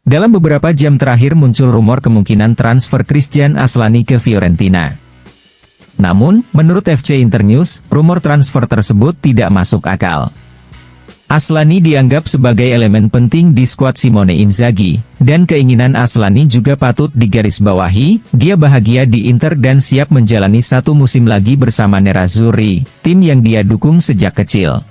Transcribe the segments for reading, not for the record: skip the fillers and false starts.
Dalam beberapa jam terakhir muncul rumor kemungkinan transfer Christian Aslani ke Fiorentina. Namun, menurut FC Internews, rumor transfer tersebut tidak masuk akal. Aslani dianggap sebagai elemen penting di skuad Simone Inzaghi, dan keinginan Aslani juga patut digarisbawahi. Dia bahagia di Inter dan siap menjalani satu musim lagi bersama Nerazzurri, tim yang dia dukung sejak kecil.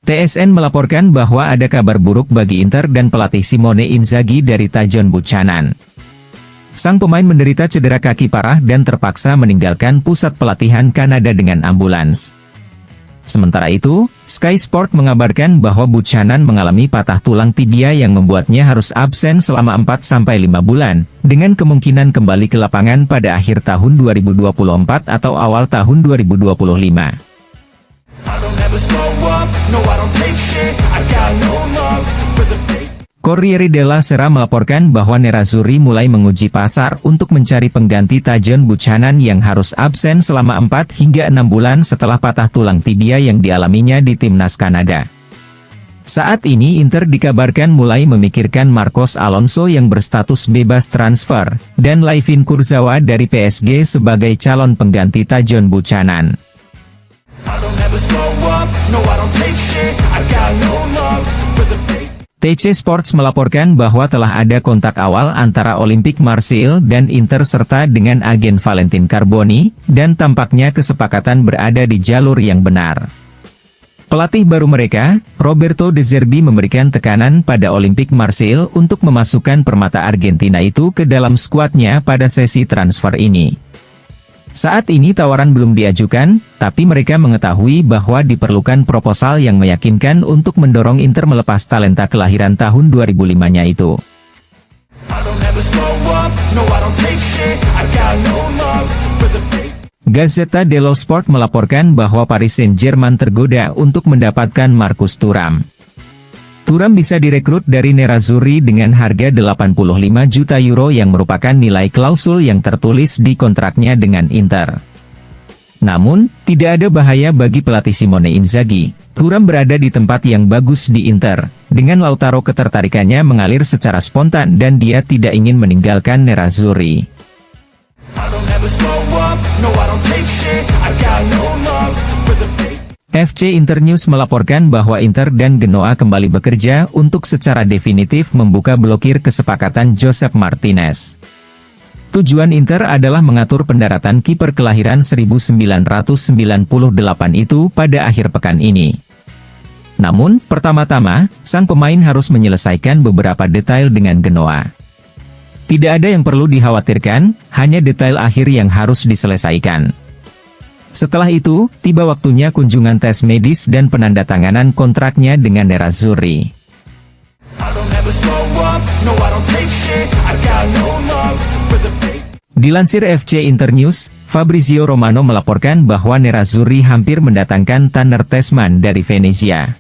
TSN melaporkan bahwa ada kabar buruk bagi Inter dan pelatih Simone Inzaghi dari Tajon Buchanan. Sang pemain menderita cedera kaki parah dan terpaksa meninggalkan pusat pelatihan Kanada dengan ambulans. Sementara itu, Sky Sport mengabarkan bahwa Buchanan mengalami patah tulang tibia yang membuatnya harus absen selama 4-5 bulan, dengan kemungkinan kembali ke lapangan pada akhir tahun 2024 atau awal tahun 2025. Corriere della Sera melaporkan bahwa Nerazzurri mulai menguji pasar untuk mencari pengganti Tajon Buchanan yang harus absen selama 4 hingga 6 bulan setelah patah tulang tibia yang dialaminya di timnas Kanada. Saat ini Inter dikabarkan mulai memikirkan Marcos Alonso yang berstatus bebas transfer, dan Layvin Kurzawa dari PSG sebagai calon pengganti Tajon Buchanan. TC Sports melaporkan bahwa telah ada kontak awal antara Olympique Marseille dan Inter serta dengan agen Valentin Carboni, dan tampaknya kesepakatan berada di jalur yang benar. Pelatih baru mereka, Roberto De Zerbi memberikan tekanan pada Olympique Marseille untuk memasukkan permata Argentina itu ke dalam skuadnya pada sesi transfer ini. Saat ini tawaran belum diajukan, tapi mereka mengetahui bahwa diperlukan proposal yang meyakinkan untuk mendorong Inter melepas talenta kelahiran tahun 2005-nya itu. Gazzetta dello Sport melaporkan bahwa Paris Saint-Germain tergoda untuk mendapatkan Marcus Thuram. Thuram bisa direkrut dari Nerazzurri dengan harga 85 juta euro yang merupakan nilai klausul yang tertulis di kontraknya dengan Inter. Namun, tidak ada bahaya bagi pelatih Simone Inzaghi. Thuram berada di tempat yang bagus di Inter. Dengan Lautaro ketertarikannya mengalir secara spontan dan dia tidak ingin meninggalkan Nerazzurri. FC Internews melaporkan bahwa Inter dan Genoa kembali bekerja untuk secara definitif membuka blokir kesepakatan Josep Martinez. Tujuan Inter adalah mengatur pendaratan kiper kelahiran 1998 itu pada akhir pekan ini. Namun, pertama-tama, sang pemain harus menyelesaikan beberapa detail dengan Genoa. Tidak ada yang perlu dikhawatirkan, hanya detail akhir yang harus diselesaikan. Setelah itu, tiba waktunya kunjungan tes medis dan penandatanganan kontraknya dengan Nerazzurri. Dilansir FC Internews, Fabrizio Romano melaporkan bahwa Nerazzurri hampir mendatangkan Tanner Tessman dari Venezia.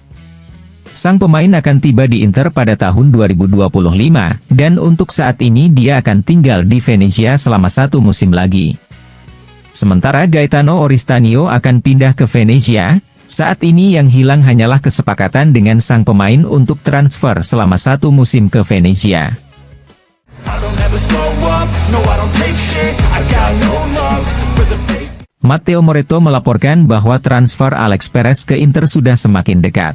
Sang pemain akan tiba di Inter pada tahun 2025, dan untuk saat ini dia akan tinggal di Venezia selama 1 musim lagi. Sementara Gaetano Oristanio akan pindah ke Venezia, saat ini yang hilang hanyalah kesepakatan dengan sang pemain untuk transfer selama 1 musim ke Venezia. Matteo Moretto melaporkan bahwa transfer Alex Perez ke Inter sudah semakin dekat.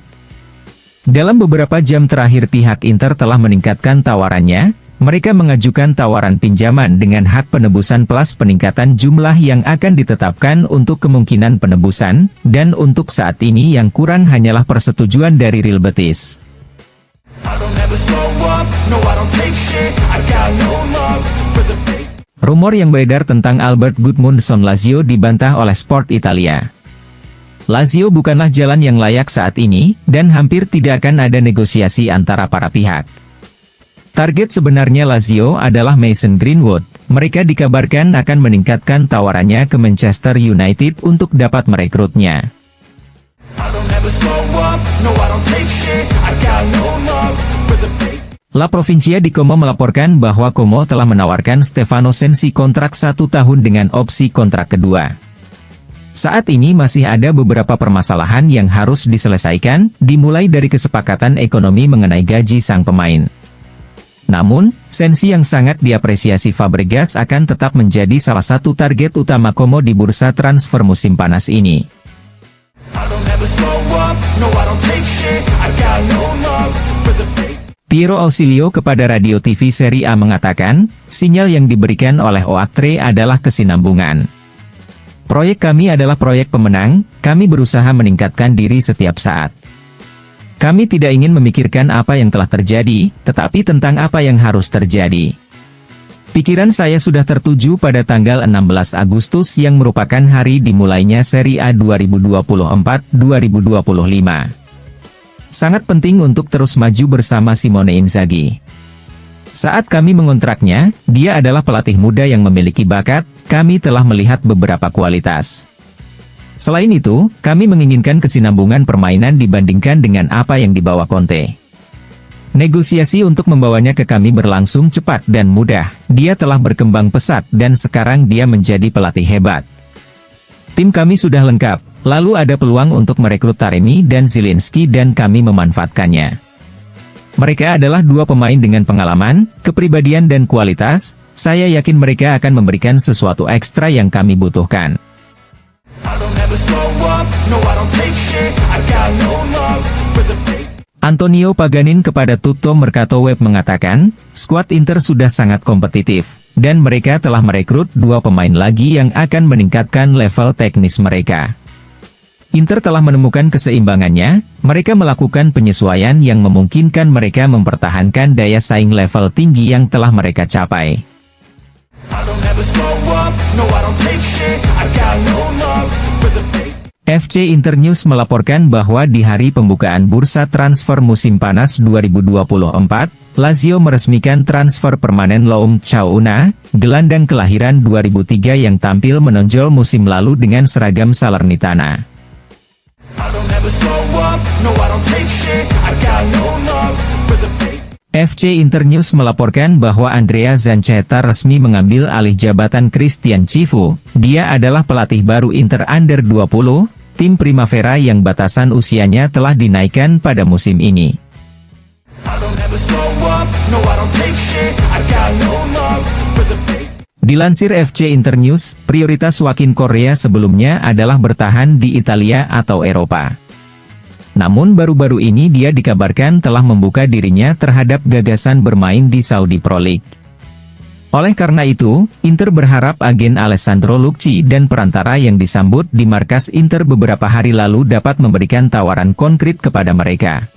Dalam beberapa jam terakhir pihak Inter telah meningkatkan tawarannya. Mereka mengajukan tawaran pinjaman dengan hak penebusan plus peningkatan jumlah yang akan ditetapkan untuk kemungkinan penebusan, dan untuk saat ini yang kurang hanyalah persetujuan dari Real Betis. Rumor yang beredar tentang Albert Gudmundsson Lazio dibantah oleh Sport Italia. Lazio bukanlah jalan yang layak saat ini, dan hampir tidak akan ada negosiasi antara para pihak. Target sebenarnya Lazio adalah Mason Greenwood. Mereka dikabarkan akan meningkatkan tawarannya ke Manchester United untuk dapat merekrutnya. La Provincia di Como melaporkan bahwa Como telah menawarkan Stefano Sensi kontrak 1 tahun dengan opsi kontrak kedua. Saat ini masih ada beberapa permasalahan yang harus diselesaikan, dimulai dari kesepakatan ekonomi mengenai gaji sang pemain. Namun, Sensi yang sangat diapresiasi Fabregas akan tetap menjadi salah satu target utama Como di bursa transfer musim panas ini. Piero Ausilio kepada Radio TV Serie A mengatakan, sinyal yang diberikan oleh Oaktre adalah kesinambungan. Proyek kami adalah proyek pemenang, kami berusaha meningkatkan diri setiap saat. Kami tidak ingin memikirkan apa yang telah terjadi, tetapi tentang apa yang harus terjadi. Pikiran saya sudah tertuju pada tanggal 16 Agustus yang merupakan hari dimulainya Serie A 2024-2025. Sangat penting untuk terus maju bersama Simone Inzaghi. Saat kami mengontraknya, dia adalah pelatih muda yang memiliki bakat, kami telah melihat beberapa kualitas. Selain itu, kami menginginkan kesinambungan permainan dibandingkan dengan apa yang dibawa Conte. Negosiasi untuk membawanya ke kami berlangsung cepat dan mudah, dia telah berkembang pesat dan sekarang dia menjadi pelatih hebat. Tim kami sudah lengkap, lalu ada peluang untuk merekrut Taremi dan Zielinski dan kami memanfaatkannya. Mereka adalah dua pemain dengan pengalaman, kepribadian dan kualitas, saya yakin mereka akan memberikan sesuatu ekstra yang kami butuhkan. Antonio Paganin kepada Tutto Mercato Web mengatakan, skuad Inter sudah sangat kompetitif, dan mereka telah merekrut dua pemain lagi yang akan meningkatkan level teknis mereka. Inter telah menemukan keseimbangannya, mereka melakukan penyesuaian yang memungkinkan mereka mempertahankan daya saing level tinggi yang telah mereka capai. FC Internews melaporkan bahwa di hari pembukaan bursa transfer musim panas 2024, Lazio meresmikan transfer permanen Loum Chauna, gelandang kelahiran 2003 yang tampil menonjol musim lalu dengan seragam Salernitana. FC Internews melaporkan bahwa Andrea Zanchetta resmi mengambil alih jabatan Christian Cifu. Dia adalah pelatih baru Inter Under 20, tim Primavera yang batasan usianya telah dinaikkan pada musim ini. Dilansir FC Internews, prioritas Joaquin Correa sebelumnya adalah bertahan di Italia atau Eropa. Namun baru-baru ini dia dikabarkan telah membuka dirinya terhadap gagasan bermain di Saudi Pro League. Oleh karena itu, Inter berharap agen Alessandro Lucci dan perantara yang disambut di markas Inter beberapa hari lalu dapat memberikan tawaran konkret kepada mereka.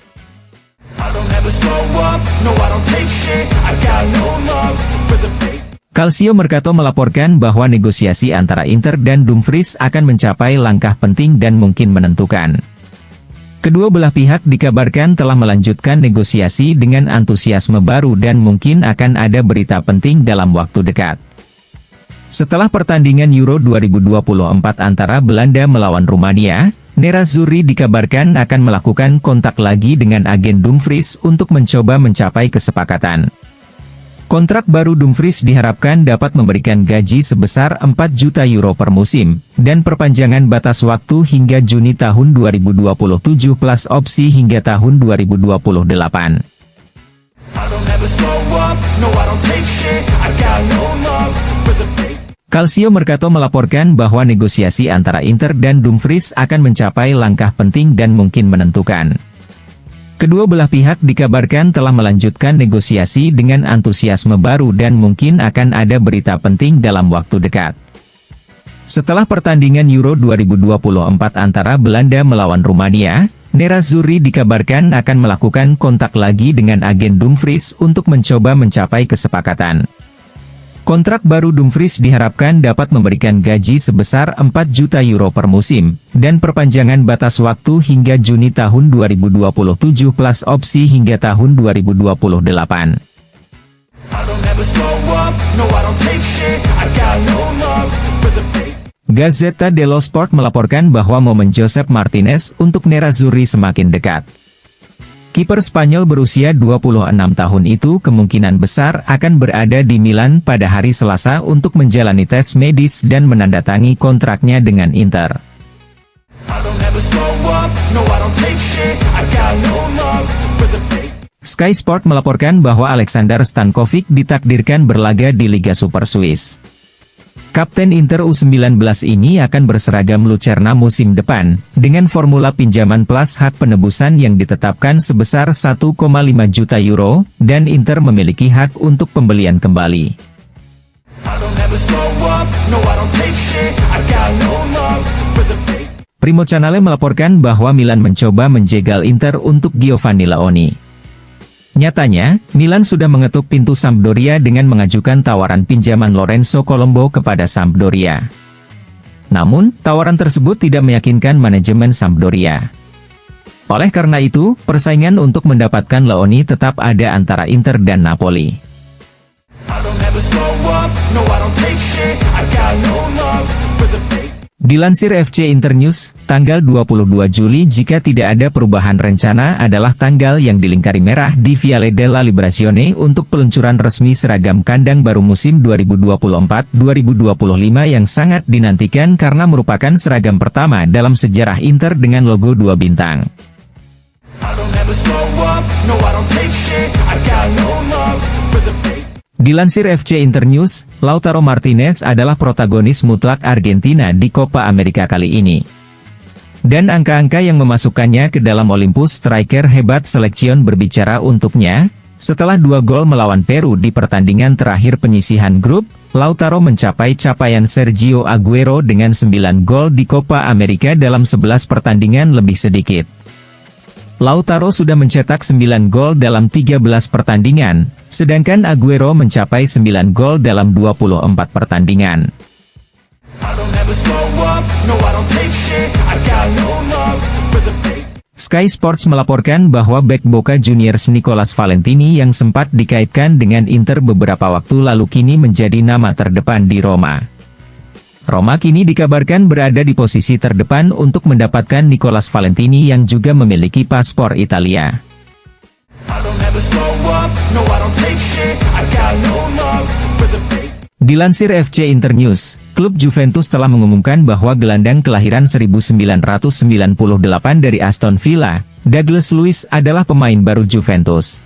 Calcio Mercato melaporkan bahwa negosiasi antara Inter dan Dumfries akan mencapai langkah penting dan mungkin menentukan. Kedua belah pihak dikabarkan telah melanjutkan negosiasi dengan antusiasme baru dan mungkin akan ada berita penting dalam waktu dekat. Setelah pertandingan Euro 2024 antara Belanda melawan Rumania, Nerazzurri dikabarkan akan melakukan kontak lagi dengan agen Dumfries untuk mencoba mencapai kesepakatan. Kontrak baru Dumfries diharapkan dapat memberikan gaji sebesar 4 juta euro per musim, dan perpanjangan batas waktu hingga Juni tahun 2027 plus opsi hingga tahun 2028. Calcio Mercato melaporkan bahwa negosiasi antara Inter dan Dumfries akan mencapai langkah penting dan mungkin menentukan. Kedua belah pihak dikabarkan telah melanjutkan negosiasi dengan antusiasme baru dan mungkin akan ada berita penting dalam waktu dekat. Setelah pertandingan Euro 2024 antara Belanda melawan Rumania, Nerazzurri dikabarkan akan melakukan kontak lagi dengan agen Dumfries untuk mencoba mencapai kesepakatan. Kontrak baru Dumfries diharapkan dapat memberikan gaji sebesar 4 juta euro per musim, dan perpanjangan batas waktu hingga Juni tahun 2027 plus opsi hingga tahun 2028. Gazzetta dello Sport melaporkan bahwa momen Josep Martinez untuk Nerazzurri semakin dekat. Kiper Spanyol berusia 26 tahun itu kemungkinan besar akan berada di Milan pada hari Selasa untuk menjalani tes medis dan menandatangani kontraknya dengan Inter. Sky Sport melaporkan bahwa Alexander Stankovic ditakdirkan berlaga di Liga Super Swiss. Kapten Inter U19 ini akan berseragam Lucerna musim depan, dengan formula pinjaman plus hak penebusan yang ditetapkan sebesar 1,5 juta euro, dan Inter memiliki hak untuk pembelian kembali. Primo Channel melaporkan bahwa Milan mencoba menjegal Inter untuk Giovanni Laoni. Nyatanya, Milan sudah mengetuk pintu Sampdoria dengan mengajukan tawaran pinjaman Lorenzo Colombo kepada Sampdoria. Namun, tawaran tersebut tidak meyakinkan manajemen Sampdoria. Oleh karena itu, persaingan untuk mendapatkan Laoni tetap ada antara Inter dan Napoli. Dilansir FC Internews, tanggal 22 Juli jika tidak ada perubahan rencana adalah tanggal yang dilingkari merah di Viale della Liberazione untuk peluncuran resmi seragam kandang baru musim 2024-2025 yang sangat dinantikan karena merupakan seragam pertama dalam sejarah Inter dengan logo 2 bintang. Dilansir FC Internews, Lautaro Martinez adalah protagonis mutlak Argentina di Copa America kali ini. Dan angka-angka yang memasukkannya ke dalam Olympus striker hebat selection berbicara untuknya. Setelah 2 gol melawan Peru di pertandingan terakhir penyisihan grup, Lautaro mencapai capaian Sergio Aguero dengan 9 gol di Copa America dalam 11 pertandingan lebih sedikit. Lautaro sudah mencetak 9 gol dalam 13 pertandingan, sedangkan Aguero mencapai 9 gol dalam 24 pertandingan. Sky Sports melaporkan bahwa bek Boca Juniors Nicolas Valentini yang sempat dikaitkan dengan Inter beberapa waktu lalu kini menjadi nama terdepan di Roma. Roma kini dikabarkan berada di posisi terdepan untuk mendapatkan Nicolas Valentini yang juga memiliki paspor Italia. Dilansir FC Internews, klub Juventus telah mengumumkan bahwa gelandang kelahiran 1998 dari Aston Villa, Douglas Luiz adalah pemain baru Juventus.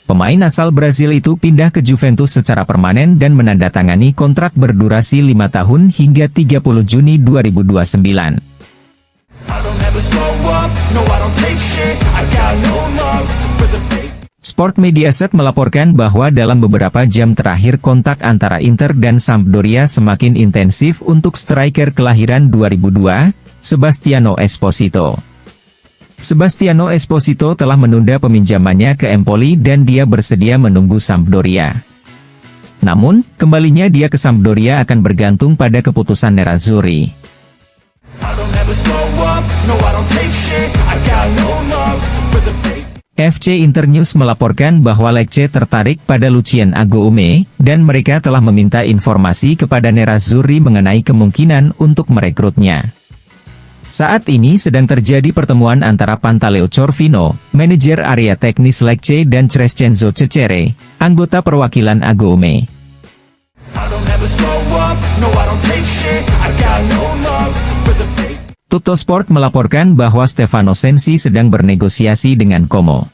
Pemain asal Brazil itu pindah ke Juventus secara permanen dan menandatangani kontrak berdurasi 5 tahun hingga 30 Juni 2029. Sport Mediaset melaporkan bahwa dalam beberapa jam terakhir kontak antara Inter dan Sampdoria semakin intensif untuk striker kelahiran 2002, Sebastiano Esposito. Sebastiano Esposito telah menunda peminjamannya ke Empoli dan dia bersedia menunggu Sampdoria. Namun, kembalinya dia ke Sampdoria akan bergantung pada keputusan Nerazzurri. FC Internews melaporkan bahwa Lecce tertarik pada Lucien Agoume, dan mereka telah meminta informasi kepada Nerazzurri mengenai kemungkinan untuk merekrutnya. Saat ini sedang terjadi pertemuan antara Pantaleo Corvino, manajer area teknis Lecce dan Crescenzo Cecere, anggota perwakilan Agoume. Tuttosport melaporkan bahwa Stefano Sensi sedang bernegosiasi dengan Como.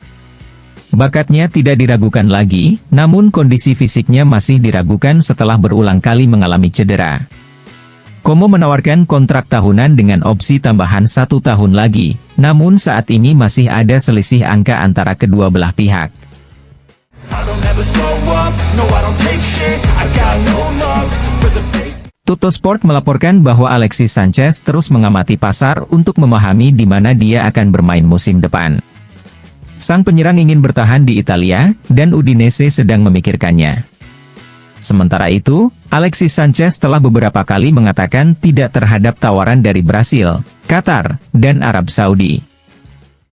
Bakatnya tidak diragukan lagi, namun kondisi fisiknya masih diragukan setelah berulang kali mengalami cedera. Como menawarkan kontrak tahunan dengan opsi tambahan 1 tahun lagi, namun saat ini masih ada selisih angka antara kedua belah pihak. Tuttosport melaporkan bahwa Alexis Sanchez terus mengamati pasar untuk memahami di mana dia akan bermain musim depan. Sang penyerang ingin bertahan di Italia, dan Udinese sedang memikirkannya. Sementara itu, Alexis Sanchez telah beberapa kali mengatakan tidak terhadap tawaran dari Brasil, Qatar, dan Arab Saudi.